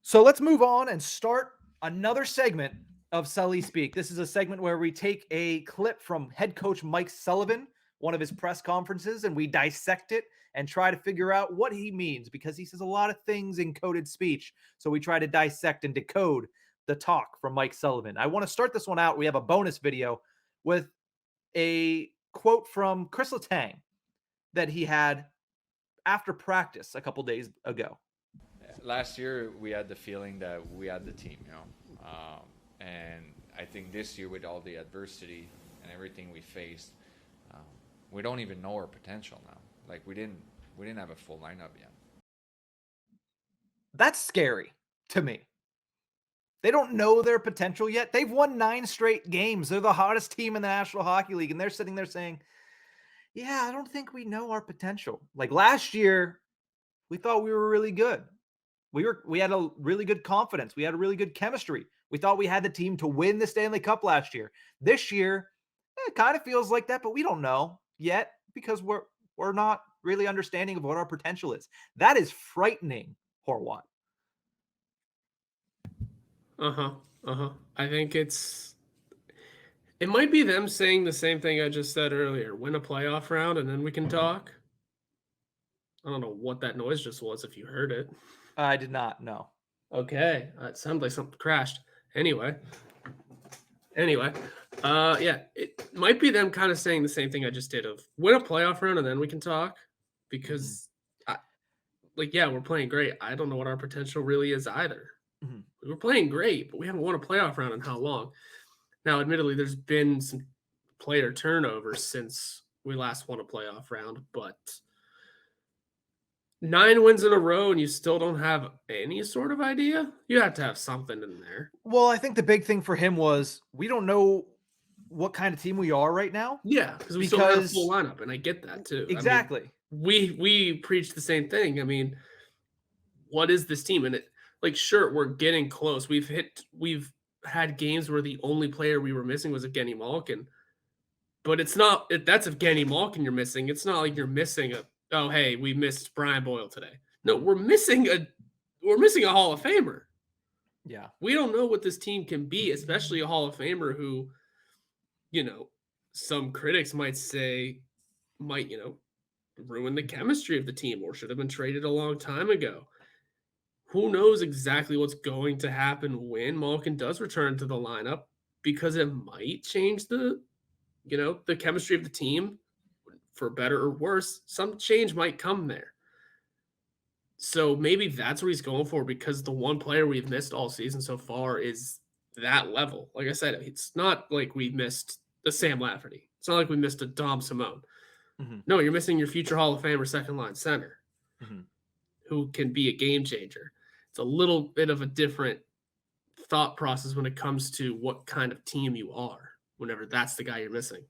So let's move on and start another segment of Sully Speak. This is a segment where we take a clip from head coach Mike Sullivan, one of his press conferences, and we dissect it and try to figure out what he means because he says a lot of things in coded speech. So we try to dissect and decode the talk from Mike Sullivan. I want to start this one out. We have a bonus video with a quote from Kris Letang that he had after practice a couple days ago. Last year we had the feeling that we had the team, and I think this year with all the adversity and everything we faced, we don't even know our potential now. Like we didn't have a full lineup yet. That's scary to me. They don't know their potential yet. They've won 9 straight games. They're the hottest team in the National Hockey League, and they're sitting there saying, yeah, I don't think we know our potential. Like last year, we thought we were really good. We had a really good confidence. We had a really good chemistry. We thought we had the team to win the Stanley Cup last year. This year, it kind of feels like that, but we don't know yet because we're not really understanding of what our potential is. That is frightening, Horwat. I think it might be them saying the same thing I just said earlier. Win a playoff round and then we can talk. I don't know what that noise just was if you heard it. I did not know. Okay. It sounded like something crashed. Anyway, yeah, it might be them kind of saying the same thing I just did of win a playoff round and then we can talk because we're playing great. I don't know what our potential really is either. Mm-hmm. We were playing great, but we haven't won a playoff round in how long? Now, admittedly, there's been some player turnover since we last won a playoff round, but 9 wins in a row and you still don't have any sort of idea? You have to have something in there. Well, I think the big thing for him was we don't know what kind of team we are right now. Yeah, because we still have a full lineup, and I get that too. Exactly. I mean, we preach the same thing. I mean, what is this team? And sure, we're getting close. We've had games where the only player we were missing was Evgeny Malkin. But it's not that's Evgeny Malkin you're missing. It's not like you're missing we missed Brian Boyle today. No, we're missing a Hall of Famer. Yeah. We don't know what this team can be, especially a Hall of Famer who, some critics might say ruin the chemistry of the team or should have been traded a long time ago. Who knows exactly what's going to happen when Malkin does return to the lineup because it might change the chemistry of the team for better or worse. Some change might come there. So maybe that's what he's going for because the one player we've missed all season so far is that level. Like I said, it's not like we missed the Sam Lafferty. It's not like we missed a Dom Simone. Mm-hmm. No, you're missing your future Hall of Famer second line center who can be a game changer. It's a little bit of a different thought process when it comes to what kind of team you are whenever that's the guy you're missing.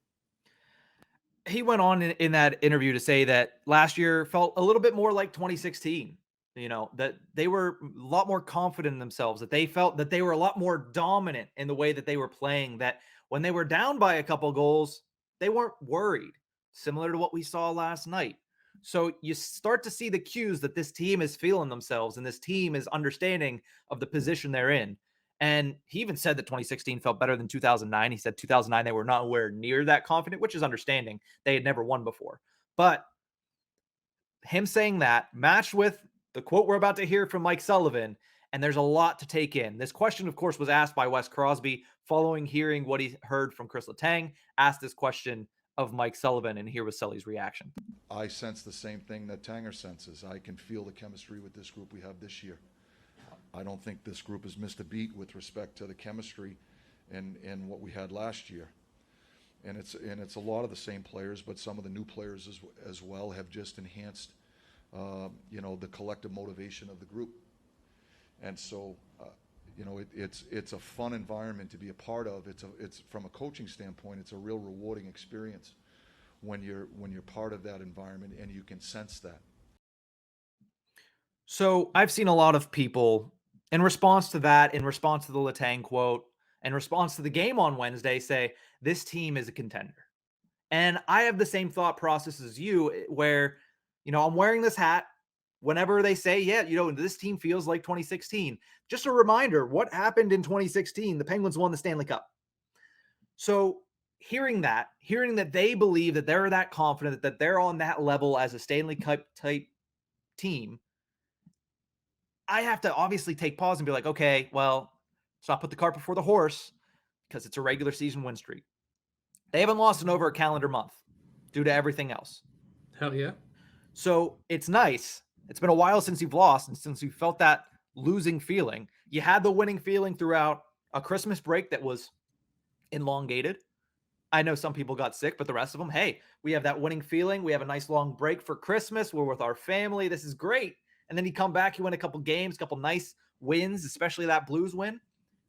He went on in that interview to say that last year felt a little bit more like 2016, that they were a lot more confident in themselves, that they felt that they were a lot more dominant in the way that they were playing, that when they were down by a couple goals, they weren't worried, similar to what we saw last night. So you start to see the cues that this team is feeling themselves and this team is understanding of the position they're in. And he even said that 2016 felt better than 2009. He said 2009, they were nowhere near that confident, which is understanding. They had never won before. But him saying that matched with the quote we're about to hear from Mike Sullivan, and there's a lot to take in. This question, of course, was asked by Wes Crosby following hearing what he heard from Kris Letang, asked this question of Mike Sullivan, and here was Sully's reaction. I sense the same thing that Tanger senses. I can feel the chemistry with this group we have this year. I don't think this group has missed a beat with respect to the chemistry and what we had last year. And it's a lot of the same players, but some of the new players as well have just enhanced, the collective motivation of the group. And so, it's a fun environment to be a part of. It's from a coaching standpoint, it's a real rewarding experience when you're part of that environment and you can sense that. So I've seen a lot of people in response to that, in response to the Letang quote, in response to the game on Wednesday, say this team is a contender. And I have the same thought process as you where, I'm wearing this hat whenever they say, yeah, this team feels like 2016, just a reminder, what happened in 2016? The Penguins won the Stanley Cup. So hearing that they believe that they're that confident, that they're on that level as a Stanley Cup type team, I have to obviously take pause and be like, okay, well, let's not put the cart before the horse, because it's a regular season win streak. They haven't lost in over a calendar month due to everything else. Hell yeah. So it's nice. It's been a while since you've lost and since you felt that losing feeling. You had the winning feeling throughout a Christmas break that was elongated. I know some people got sick, but the rest of them, hey, we have that winning feeling. We have a nice long break for Christmas. We're with our family. This is great. And then you come back, you win a couple games, couple nice wins, especially that Blues win.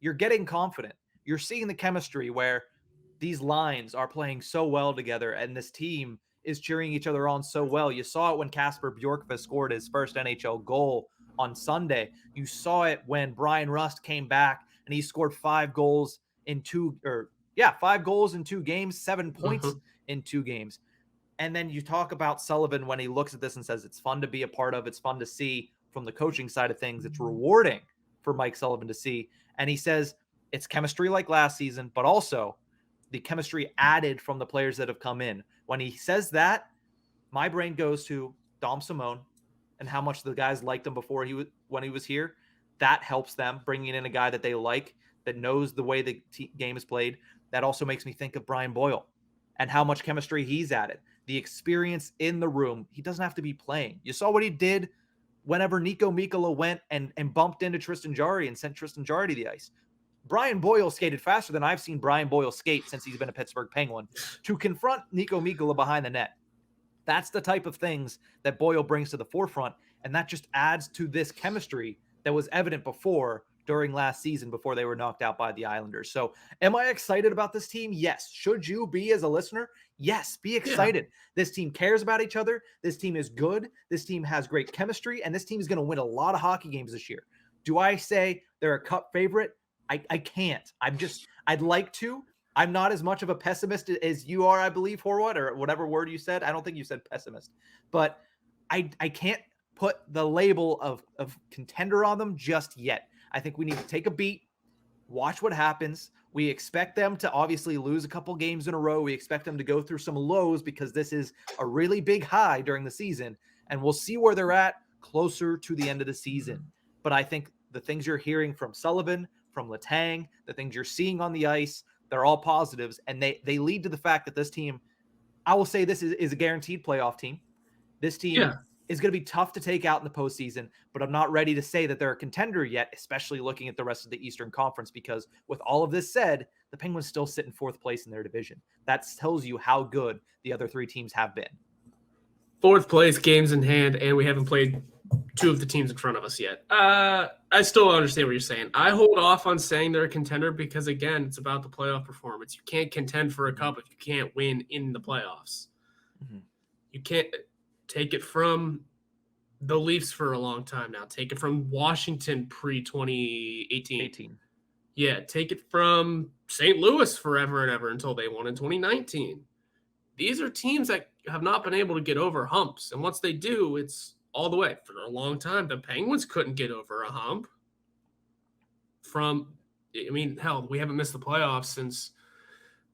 You're getting confident. You're seeing the chemistry where these lines are playing so well together and this team is cheering each other on so well. You saw it when Kasper Bjorkqvist scored his first NHL goal on Sunday. You saw it when Brian Rust came back and he scored 5 goals in 2 games, 7 points in 2 games. And then you talk about Sullivan when he looks at this and says it's fun to be a part of, it's fun to see from the coaching side of things. It's rewarding for Mike Sullivan to see. And he says it's chemistry like last season, but also the chemistry added from the players that have come in. When he says that, my brain goes to Dom Simone and how much the guys liked him before when he was here. That helps them, bringing in a guy that they like, that knows the way the game is played. That also makes me think of Brian Boyle and how much chemistry he's added. The experience in the room. He doesn't have to be playing. You saw what he did whenever Nico Mikkola went and bumped into Tristan Jarry and sent Tristan Jarry to the ice. Brian Boyle skated faster than I've seen Brian Boyle skate since he's been a Pittsburgh Penguin to confront Nico Mikkola behind the net. That's the type of things that Boyle brings to the forefront, and that just adds to this chemistry that was evident before during last season before they were knocked out by the Islanders. So am I excited about this team? Yes. Should you be as a listener? Yes. Be excited. Yeah. This team cares about each other. This team is good. This team has great chemistry, and this team is going to win a lot of hockey games this year. Do I say they're a cup favorite? I can't. I'd like to. I'm not as much of a pessimist as you are, I believe, Horwat, or whatever word you said. I don't think you said pessimist, but I can't put the label of contender on them just yet. I think we need to take a beat, watch what happens. We expect them to obviously lose a couple games in a row. We expect them to go through some lows because this is a really big high during the season, and we'll see where they're at closer to the end of the season. But I think the things you're hearing from Sullivan, from Letang, the things you're seeing on the ice, they're all positives, and they lead to the fact that this team, I will say this is a guaranteed playoff team. This team is going to be tough to take out in the postseason, but I'm not ready to say that they're a contender yet, especially looking at the rest of the Eastern Conference, because with all of this said, the Penguins still sit in 4th place in their division. That tells you how good the other 3 teams have been. 4th place, games in hand, and we haven't played 2 of the teams in front of us yet. I still understand what you're saying. I hold off on saying they're a contender because, again, it's about the playoff performance. You can't contend for a cup if you can't win in the playoffs. Mm-hmm. You can't take it from the Leafs for a long time now. Take it from Washington pre-2018. Yeah, take it from St. Louis forever and ever until they won in 2019. These are teams that have not been able to get over humps, and once they do, it's all the way. For a long time, the Penguins couldn't get over a hump. Hell, we haven't missed the playoffs since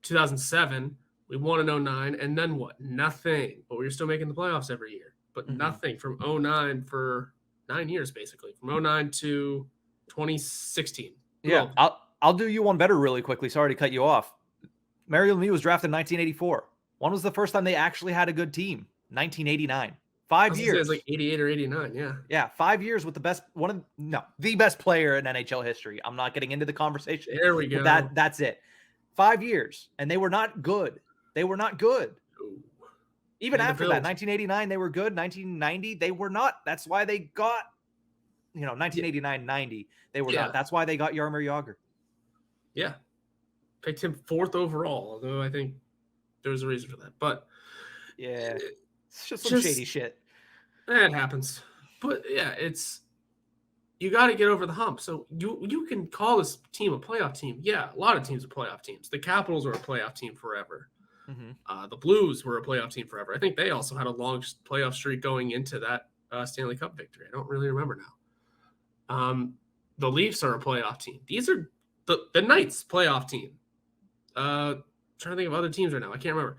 2007. We won in 2009, and then what? Nothing. But we were still making the playoffs every year. But nothing from 2009 for 9 years, basically. From 2009 to 2016. Yeah, I'll do you one better really quickly. Sorry to cut you off. Mario Lemieux was drafted in 1984. When was the first time they actually had a good team? 1989. 5 years. It was like 88 or 89, yeah. Yeah, 5 years with the best player in NHL history. I'm not getting into the conversation. There we go. That's it. 5 years, and they were not good. They were not good. Even after that, 1989, they were good. 1990, they were not. That's why they got, 1989-90, they were not. That's why they got Jaromir Jagr. Yeah. Picked him 4th overall, although I think there's a reason for that. But yeah, it's just some shady shit. That happens. But yeah, you got to get over the hump. So you can call this team a playoff team. Yeah, a lot of teams are playoff teams. The Capitals were a playoff team forever. Mm-hmm. The Blues were a playoff team forever. I think they also had a long playoff streak going into that Stanley Cup victory. I don't really remember now. The Leafs are a playoff team. These are the Knights playoff team. Trying to think of other teams right now. I can't remember.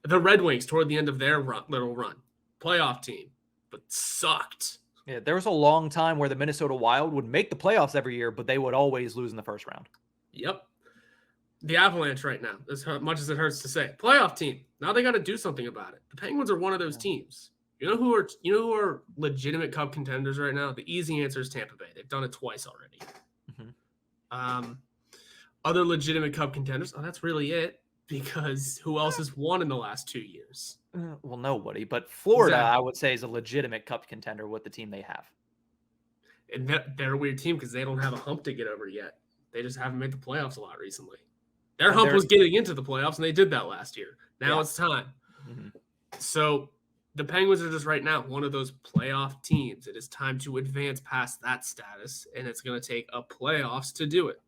The Red Wings toward the end of their little run. Playoff team, but sucked. Yeah, there was a long time where the Minnesota Wild would make the playoffs every year, but they would always lose in the first round. Yep. The Avalanche right now, as much as it hurts to say, playoff team. Now they got to do something about it. The Penguins are one of those teams. You know who are legitimate Cup contenders right now? The easy answer is Tampa Bay. They've done it twice already. Mm-hmm. Other legitimate Cup contenders. Oh, that's really it. Because who else has won in the last 2 years? Well, nobody. But Florida, Exactly. I would say, is a legitimate Cup contender with the team they have. And they're a weird team because they don't have a hump to get over yet. They just haven't made the playoffs a lot recently. Their hump was getting into the playoffs, and they did that last year. Now it's time. Mm-hmm. So the Penguins are just right now one of those playoff teams. It is time to advance past that status, and it's going to take a playoffs to do it.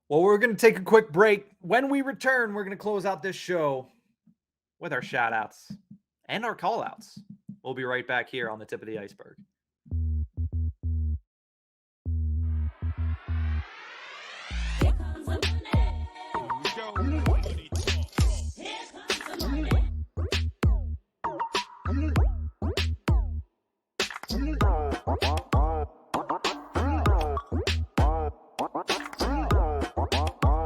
Well, we're going to take a quick break. When we return, we're going to close out this show with our shout-outs and our call-outs. We'll be right back here on the Tip of the Ice-Burgh.